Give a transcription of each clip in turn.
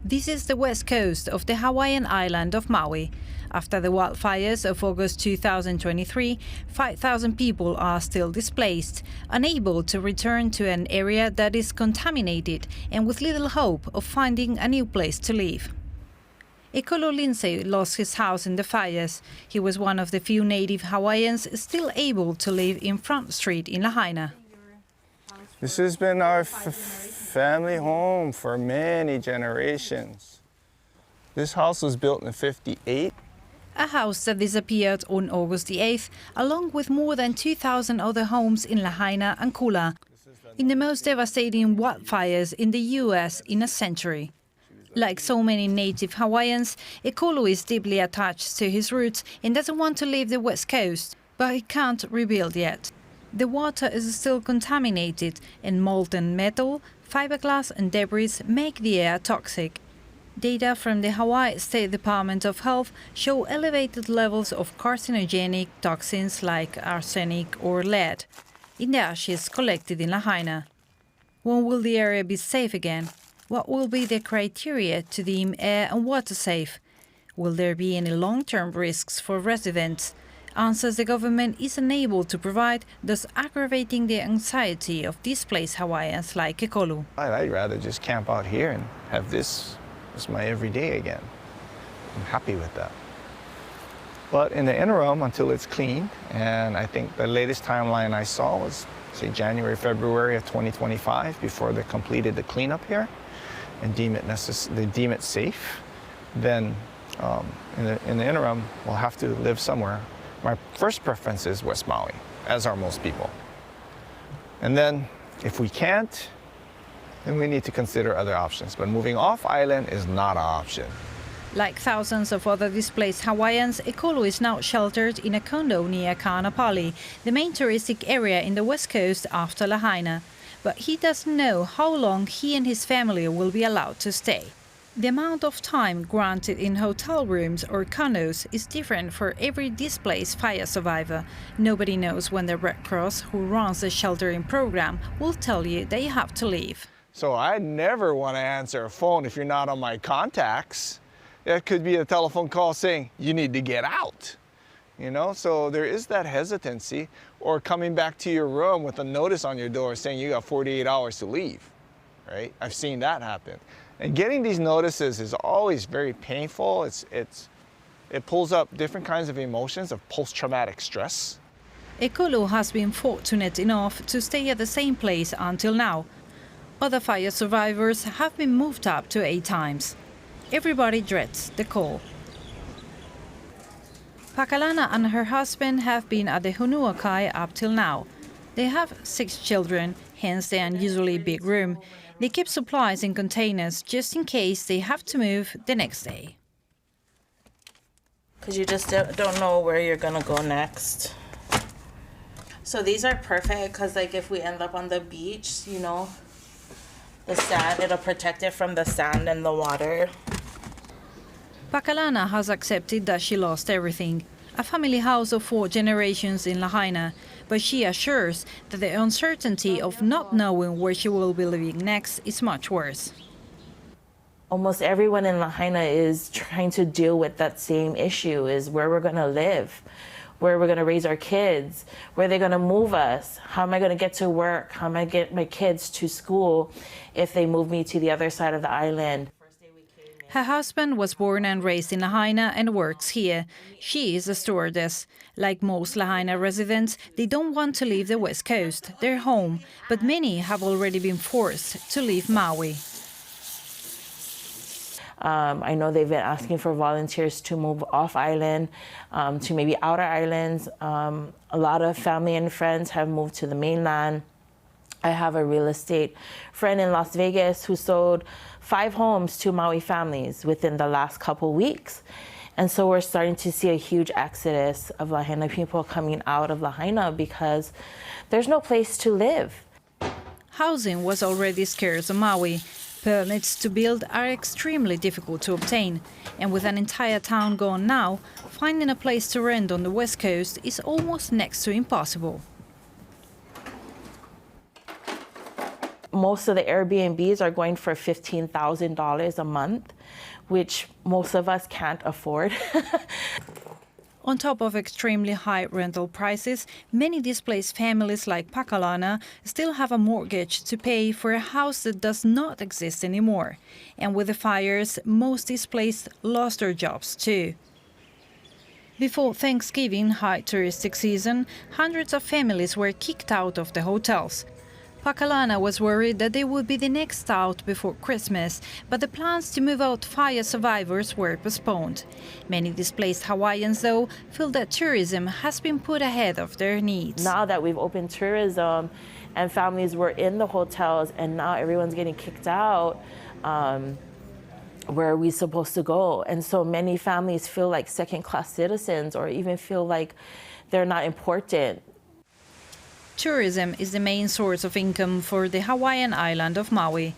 This is the west coast of the Hawaiian island of Maui. After the wildfires of August 2023, 5,000 people are still displaced, unable to return to an area that is contaminated and with little hope of finding a new place to live. Ekolo Lindsay lost his house in the fires. He was one of the few native Hawaiians still able to live in Front Street in Lahaina. This has been our family home for many generations. This house was built in '58. A house that disappeared on August the 8th, along with more than 2,000 other homes in Lahaina and Kula, in the most devastating wildfires in the U.S. in a century. Like so many native Hawaiians, Ekolo is deeply attached to his roots and doesn't want to leave the west coast, but he can't rebuild yet. The water is still contaminated, and molten metal, fiberglass and debris make the air toxic. Data from the Hawaii State Department of Health show elevated levels of carcinogenic toxins like arsenic or lead in the ashes collected in Lahaina. When will the area be safe again? What will be the criteria to deem air and water safe? Will there be any long-term risks for residents? Answers the government is unable to provide, thus aggravating the anxiety of displaced Hawaiians like Ekolo. I'd rather just camp out here and have this as my everyday again. I'm happy with that. But in the interim, until it's cleaned, and I think the latest timeline I saw was, say, January, February of 2025, before they completed the cleanup here and deem it safe, then in the interim, we'll have to live somewhere. My first preference is West Maui, as are most people. And then, if we can't, then we need to consider other options. But moving off island is not an option. Like thousands of other displaced Hawaiians, Ekolo is now sheltered in a condo near Kaanapali, the main touristic area in the west coast after Lahaina. But he doesn't know how long he and his family will be allowed to stay. The amount of time granted in hotel rooms or condos is different for every displaced fire survivor. Nobody knows when the Red Cross, who runs the sheltering program, will tell you that you have to leave. So I never want to answer a phone if you're not on my contacts. It could be a telephone call saying, you need to get out. You know, so there is that hesitancy, or coming back to your room with a notice on your door saying you got 48 hours to leave, right? I've seen that happen. And getting these notices is always very painful. It pulls up different kinds of emotions of post-traumatic stress. Ekolo has been fortunate enough to stay at the same place until now. Other fire survivors have been moved up to 8 times. Everybody dreads the call. Pakalana and her husband have been at the Hunuakai up till now. They have 6 children, hence the unusually big room. They keep supplies in containers just in case they have to move the next day. Because you just don't know where you're going to go next. So these are perfect because, like, if we end up on the beach, you know, the sand, it'll protect it from the sand and the water. Pakalana has accepted that she lost everything. A family house of 4 generations in Lahaina, but she assures that the uncertainty of not knowing where she will be living next is much worse. Almost everyone in Lahaina is trying to deal with that same issue, is where we're going to live, where we're going to raise our kids, where they're going to move us, how am I going to get to work, how am I going to get my kids to school if they move me to the other side of the island. Her husband was born and raised in Lahaina and works here. She is a stewardess. Like most Lahaina residents, they don't want to leave the west coast, their home, but many have already been forced to leave Maui. I know they've been asking for volunteers to move off island, to maybe outer islands. A lot of family and friends have moved to the mainland. I have a real estate friend in Las Vegas who sold 5 homes to Maui families within the last couple weeks. And so we're starting to see a huge exodus of Lahaina people coming out of Lahaina because there's no place to live. Housing was already scarce on Maui. Permits to build are extremely difficult to obtain. And with an entire town gone now, finding a place to rent on the west coast is almost next to impossible. most of the Airbnbs are going for $15,000 a month, which most of us can't afford. On top of extremely high rental prices, many displaced families like Pakalana still have a mortgage to pay for a house that does not exist anymore. And with the fires, most displaced lost their jobs too. Before Thanksgiving high touristic season, hundreds of families were kicked out of the hotels. Pakalana was worried that they would be the next out before Christmas, but the plans to move out fire survivors were postponed. Many displaced Hawaiians, though, feel that tourism has been put ahead of their needs. Now that we've opened tourism and families were in the hotels and now everyone's getting kicked out, where are we supposed to go? And so many families feel like second-class citizens or even feel like they're not important. Tourism is the main source of income for the Hawaiian island of Maui.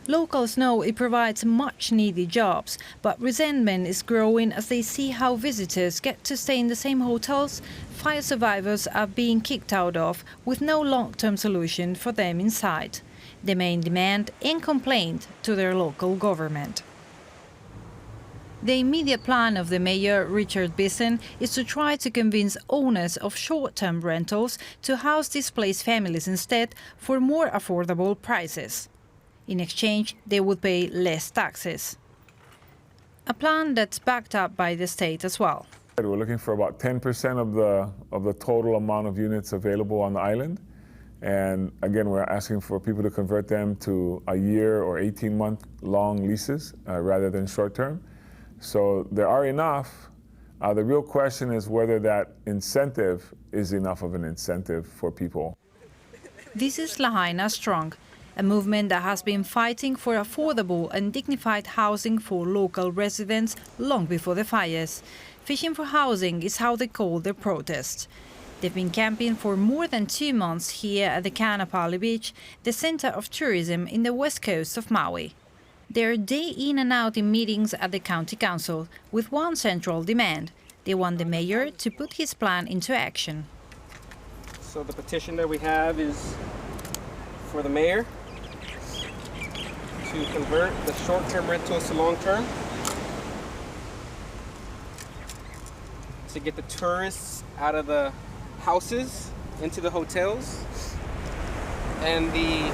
Locals know it provides much-needed jobs, but resentment is growing as they see how visitors get to stay in the same hotels fire survivors are being kicked out of, with no long-term solution for them inside. The main demand and complaint to their local government. The immediate plan of the mayor, Richard Bison, is to try to convince owners of short-term rentals to house displaced families instead for more affordable prices. In exchange, they would pay less taxes. A plan that's backed up by the state as well. We're looking for about 10% of the total amount of units available on the island. And again, we're asking for people to convert them to a year or 18-month long leases rather than short-term. So there are enough. The real question is whether that incentive is enough of an incentive for people. This is Lahaina Strong, a movement that has been fighting for affordable and dignified housing for local residents long before the fires. Fishing for housing is how they call their protest. They've been camping for more than 2 months here at the Kaanapali Beach, the center of tourism in the west coast of Maui. They're day in and out in meetings at the county council with one central demand. They want the mayor to put his plan into action. So the petition that we have is for the mayor to convert the short-term rentals to long-term, to get the tourists out of the houses into the hotels, and the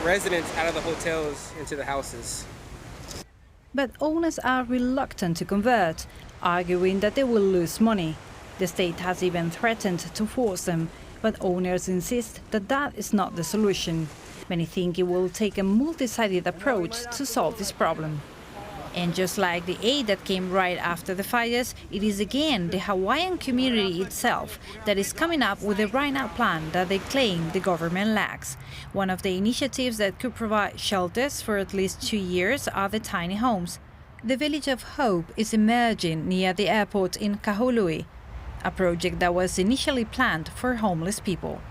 residents out of the hotels into the houses. But owners are reluctant to convert, arguing that they will lose money. The state has even threatened to force them, but owners insist that that is not the solution. Many think it will take a multi-sided approach to solve this problem. And just like the aid that came right after the fires, it is again the Hawaiian community itself that is coming up with a right-now plan that they claim the government lacks. One of the initiatives that could provide shelters for at least 2 years are the tiny homes. The Village of Hope is emerging near the airport in Kahului, a project that was initially planned for homeless people.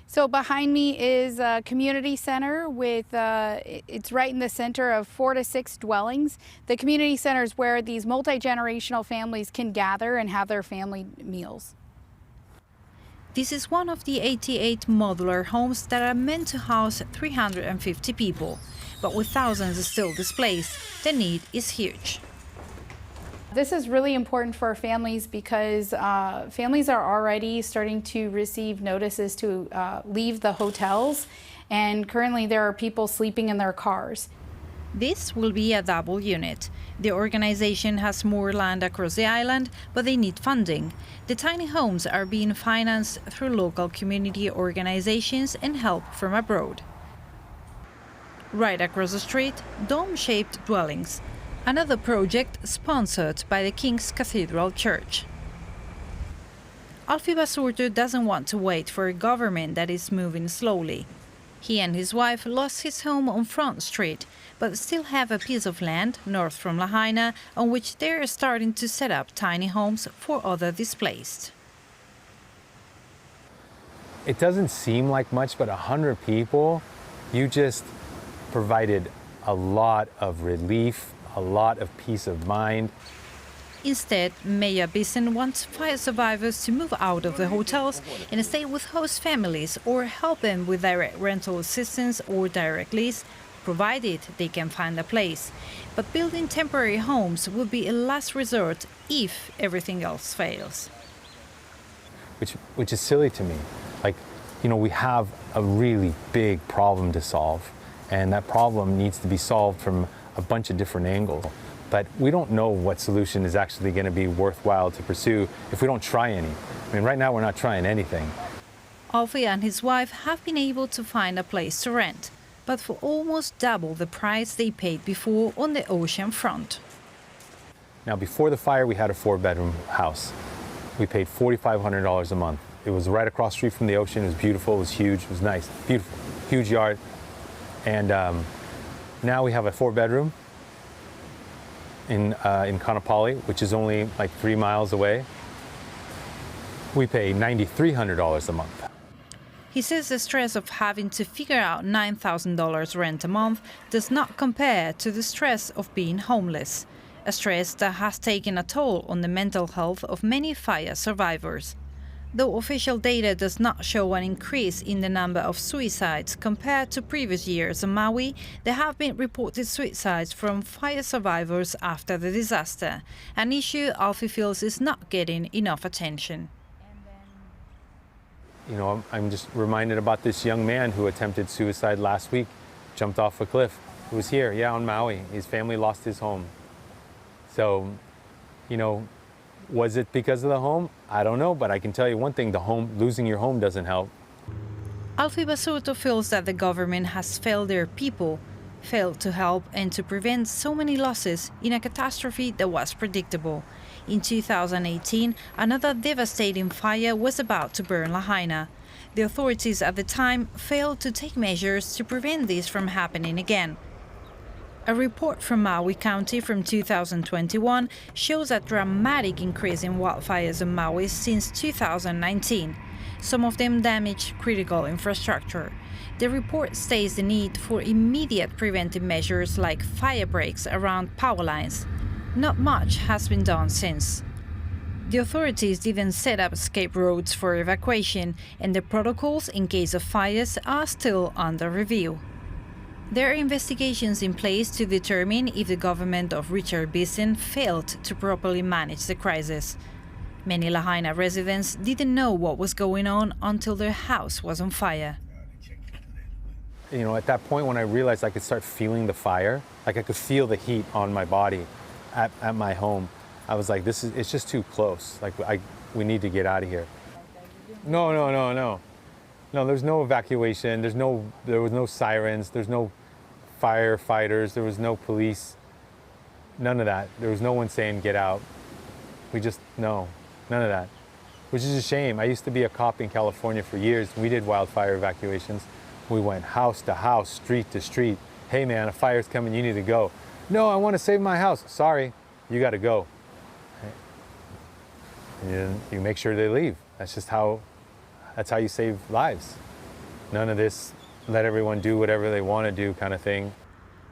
So behind me is a community center with, it's right in the center of 4 to 6 dwellings. The community center is where these multi-generational families can gather and have their family meals. This is one of the 88 modular homes that are meant to house 350 people. But with thousands still displaced, the need is huge. This is really important for families because families are already starting to receive notices to leave the hotels, and currently there are people sleeping in their cars. This will be a double unit. The organization has more land across the island, but they need funding. The tiny homes are being financed through local community organizations and help from abroad. Right across the street, dome-shaped dwellings. Another project sponsored by the King's Cathedral Church. Alfie Basurto doesn't want to wait for a government that is moving slowly. He and his wife lost his home on Front Street, but still have a piece of land north from Lahaina on which they're starting to set up tiny homes for other displaced. It doesn't seem like much, but 100 people, you just provided a lot of relief, a lot of peace of mind. Instead, Mayor Bison wants fire survivors to move out of the hotels and stay with host families or help them with direct rental assistance or direct lease, provided they can find a place. But building temporary homes will be a last resort if everything else fails. Which is silly to me. Like, we have a really big problem to solve, and that problem needs to be solved from a bunch of different angles. But we don't know what solution is actually going to be worthwhile to pursue if we don't try any. I mean, right now we're not trying anything. Alfie and his wife have been able to find a place to rent, but for almost double the price they paid before on the ocean front. Now, before the fire, we had a 4-bedroom house. We paid $4,500 a month. It was right across the street from the ocean. It was beautiful, it was huge, it was nice, beautiful, huge yard. And now we have a 4-bedroom in Kaanapali, which is only like 3 miles away. We pay $9,300 a month. He says the stress of having to figure out $9,000 rent a month does not compare to the stress of being homeless, a stress that has taken a toll on the mental health of many fire survivors. Though official data does not show an increase in the number of suicides compared to previous years on Maui, there have been reported suicides from fire survivors after the disaster, an issue Alfie feels is not getting enough attention. I'm just reminded about this young man who attempted suicide last week, jumped off a cliff. He was here, on Maui. His family lost his home. So, was it because of the home? I don't know, but I can tell you one thing, losing your home doesn't help. Alfie Basurto feels that the government has failed their people, failed to help and to prevent so many losses in a catastrophe that was predictable. In 2018, another devastating fire was about to burn Lahaina. The authorities at the time failed to take measures to prevent this from happening again. A report from Maui County from 2021 shows a dramatic increase in wildfires on Maui since 2019. Some of them damage critical infrastructure. The report states the need for immediate preventive measures like fire breaks around power lines. Not much has been done since. The authorities didn't set up escape routes for evacuation, and the protocols in case of fires are still under review. There are investigations in place to determine if the government of Richard Bison failed to properly manage the crisis. Many Lahaina residents didn't know what was going on until their house was on fire. At that point when I realized I could start feeling the fire, like I could feel the heat on my body at my home, I was like, it's just too close. Like, we need to get out of here. No, there's no evacuation. There was no sirens. There's no firefighters. There was no police. None of that. There was no one saying get out. None of that, which is a shame. I used to be a cop in California for years. We did wildfire evacuations. We went house to house, street to street. Hey man, a fire's coming, you need to go. No, I want to save my house. Sorry, you got to go. And you make sure they leave. That's how you save lives. None of this, let everyone do whatever they want to do kind of thing.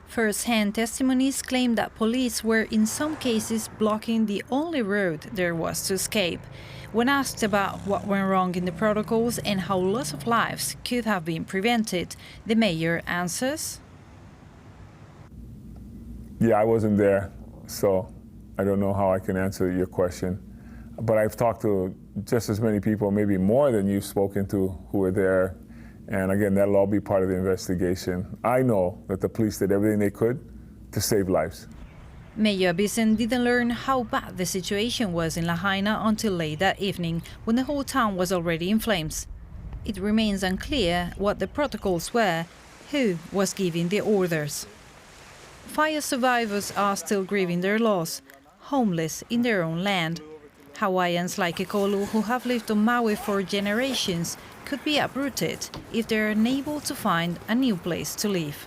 First-hand testimonies claim that police were in some cases blocking the only road there was to escape. When asked about what went wrong in the protocols and how loss of lives could have been prevented, the mayor answers, Yeah, I wasn't there, so I don't know how I can answer your question. But I've talked to just as many people, maybe more than you've spoken to, who were there. And again, that'll all be part of the investigation. I know that the police did everything they could to save lives. Mayor Bison didn't learn how bad the situation was in Lahaina until late that evening, when the whole town was already in flames. It remains unclear what the protocols were, who was giving the orders. Fire survivors are still grieving their loss, homeless in their own land. Hawaiians like Ekolu, who have lived on Maui for generations, could be uprooted if they're unable to find a new place to live.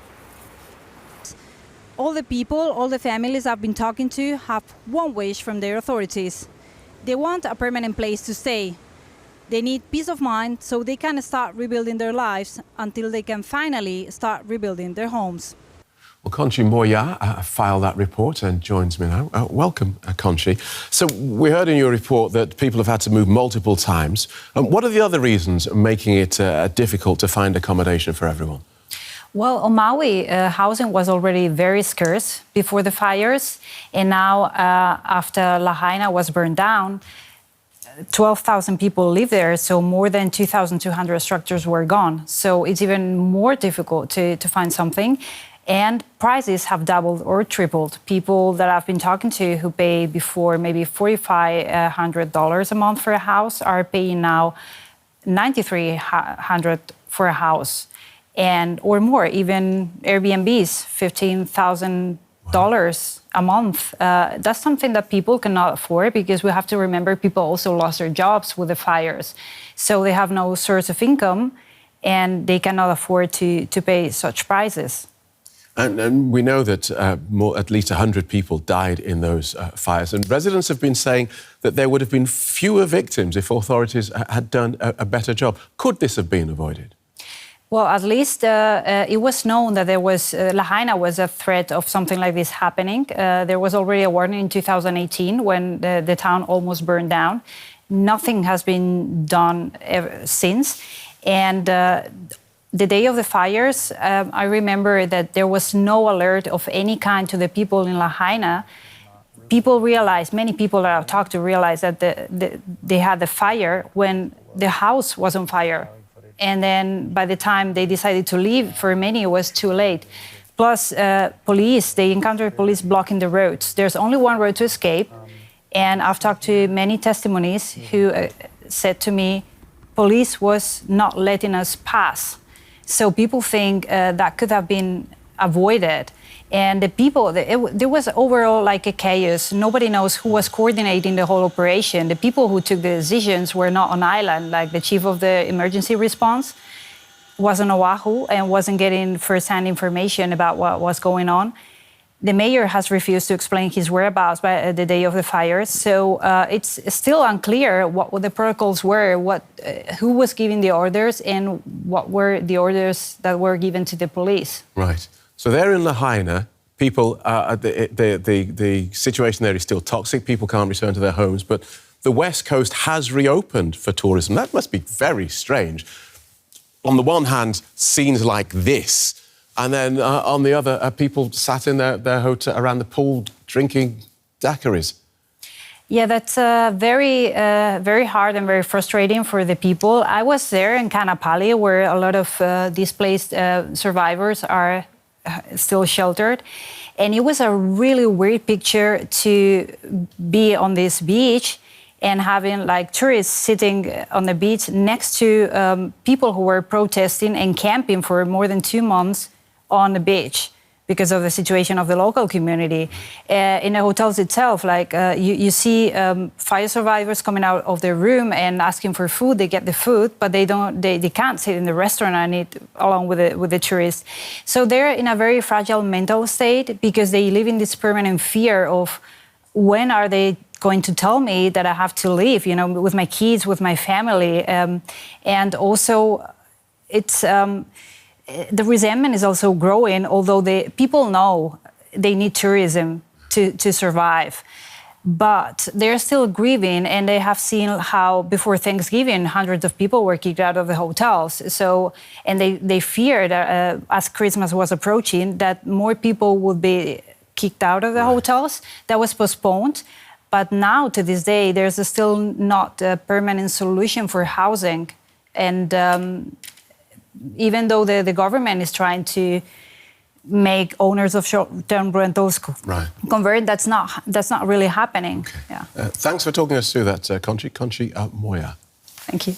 All the people, all the families I've been talking to have one wish from their authorities. They want a permanent place to stay. They need peace of mind so they can start rebuilding their lives until they can finally start rebuilding their homes. Well, Conxi Molla filed that report and joins me now. Welcome, Conxi. So we heard in your report that people have had to move multiple times. What are the other reasons making it difficult to find accommodation for everyone? Well, on Maui, housing was already very scarce before the fires. And now, after Lahaina was burned down, 12,000 people live there, so more than 2,200 structures were gone. So it's even more difficult to find something. And prices have doubled or tripled. People that I've been talking to who paid before maybe $4,500 a month for a house are paying now $9,300 for a house, and or more. Even Airbnbs, $15,000 a month. That's something that people cannot afford, because we have to remember people also lost their jobs with the fires, so they have no source of income, and they cannot afford to pay such prices. And we know that at least 100 people died in those fires. And residents have been saying that there would have been fewer victims if authorities had done a better job. Could this have been avoided? Well, at least it was known that there was Lahaina was a threat of something like this happening. There was already a warning in 2018 when the town almost burned down. Nothing has been done since. And the day of the fires, I remember that there was no alert of any kind to the people in Lahaina. People realized, many people that I've talked to realized that they had the fire when the house was on fire. And then by the time they decided to leave, for many it was too late. Plus, police, they encountered police blocking the roads. There's only one road to escape. And I've talked to many testimonies who said to me, police was not letting us pass. So people think that could have been avoided. And the people, there was overall like a chaos. Nobody knows who was coordinating the whole operation. The people who took the decisions were not on island, like the chief of the emergency response was on Oahu and wasn't getting first-hand information about what was going on. The mayor has refused to explain his whereabouts by the day of the fires. So it's still unclear what the protocols were, who was giving the orders, and what were the orders that were given to the police. Right. So there in Lahaina, people, the situation there is still toxic. People can't return to their homes. But the West Coast has reopened for tourism. That must be very strange. On the one hand, scenes like this. And then on the other, people sat in their hotel around the pool drinking daiquiris. Yeah, that's very hard and very frustrating for the people. I was there in Kanapali, where a lot of displaced survivors are still sheltered. And it was a really weird picture to be on this beach and having like tourists sitting on the beach next to people who were protesting and camping for more than 2 months on the beach because of the situation of the local community. In the hotels itself, like you see fire survivors coming out of their room and asking for food. They get the food, but they can't sit in the restaurant and eat along with the tourists. So they're in a very fragile mental state because they live in this permanent fear of when are they going to tell me that I have to leave, you know, with my kids, with my family. And also it's the resentment is also growing, although the people know they need tourism to survive. But they're still grieving, and they have seen how before Thanksgiving, hundreds of people were kicked out of the hotels. So, and they feared, as Christmas was approaching, that more people would be kicked out of the hotels. That was postponed. But now, to this day, there's still not a permanent solution for housing. And even though the government is trying to make owners of short-term rentals convert, that's not really happening. Okay. Yeah. Thanks for talking us through that, Conxi Molla. Thank you.